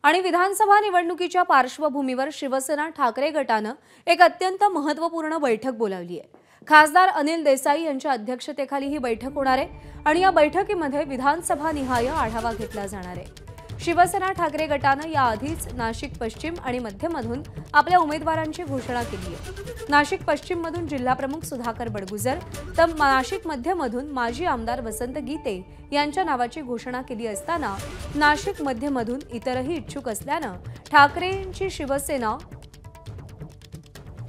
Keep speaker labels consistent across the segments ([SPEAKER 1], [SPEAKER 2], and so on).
[SPEAKER 1] आणि विधानसभा निवडणुकीच्या पार्श्वभूमीवर शिवसेना ठाकरे गटानं एक अत्यंत महत्त्वपूर्ण बैठक बोलावली आहे। खासदार अनिल देसाई यांच्या अध्यक्षतेखाली ही बैठक होणार आहे आणि या बैठकीमध्ये विधानसभा निहाय आढावा घेतला जाणार आहे। शिवसेना ठाकरे गटानं याआधीच नाशिक पश्चिम आणि मध्यमधून आपल्या उमेदवारांची घोषणा केली आहे। नाशिक पश्चिममधून जिल्हाप्रमुख सुधाकर बडगुजर तर नाशिक मध्यमधून माजी आमदार वसंत गीते यांच्या नावाची घोषणा केली असताना नाशिक मध्यमधून इतरही इच्छुक असल्यानं ठाकरेंची शिवसेना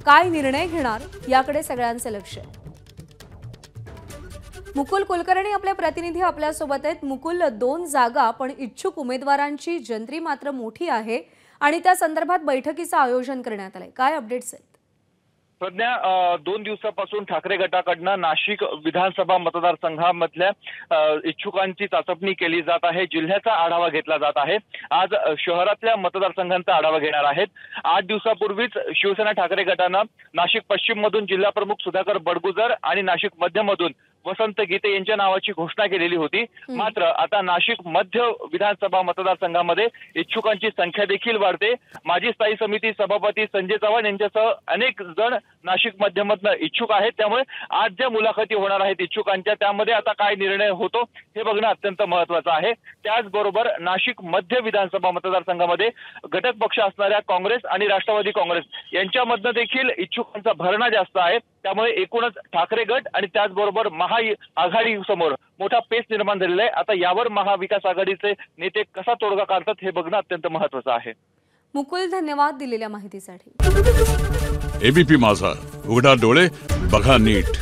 [SPEAKER 1] काय निर्णय घेणार याकडे सगळ्यांचे लक्ष आहे। मुकुल कुलकर्णी आपले प्रतिनिधी आपल्या सोबत आहेत। मुकुल, 2 जागा पण इच्छुक उमेदवारांची जंत्री मात्र मोठी आहे आणि त्या संदर्भात बैठकीचं आयोजन करण्यात आलंय। काय अपडेट्स आहेत?
[SPEAKER 2] सध्या 2 दिवसापासून ठाकरे गटाकडनं नाशिक विधानसभा मतदारसंघामधल्या इच्छुकांची चाचपणी केली जात आहे। जिल्ह्याचा आढावा घेतला जात आहे। आज शहरातल्या मतदारसंघांचा आढावा घेणार आहेत। 8 दिवसापूर्वीच शिवसेना ठाकरे गटानं नाशिक पश्चिम मधून जिल्हाप्रमुख सुधाकर बडगुजर आणि नाशिक मध्यमधून वसंत गीते यांच्या नावाची घोषणा केलेली होती। मात्र आता नाशिक मध्य विधानसभा मतदारसंघामध्ये इच्छुकांची संख्या देखील वाढते। माजी स्थायी समिती सभापती संजय चव्हाण यांच्यासह अनेक जण नाशिक मध्यमधनं इच्छुक आहेत। त्यामुळे आज ज्या मुलाखती होणार आहेत इच्छुकांच्या, त्यामध्ये आता काय निर्णय होतो हे बघणं अत्यंत महत्त्वाचं आहे। त्याचबरोबर नाशिक मध्य विधानसभा मतदारसंघामध्ये घटक पक्ष असणाऱ्या काँग्रेस आणि राष्ट्रवादी काँग्रेस यांच्यामधनं देखील इच्छुकांचा भरणा जास्त आहे। त्यामुळे एकूणच ठाकरे गट आणि त्याचबरोबर महाआघाडी समोर मोठा पेच निर्माण झालेला आहे। आता यावर महाविकास आघाडीचे नेते कसा तोडगा काढतात हे बघणं अत्यंत महत्त्वाचं आहे।
[SPEAKER 1] मुकुल, धन्यवाद दिलेल्या माहितीसाठी।
[SPEAKER 3] एबीपी माझा, उघडा डोळे बघा नीट।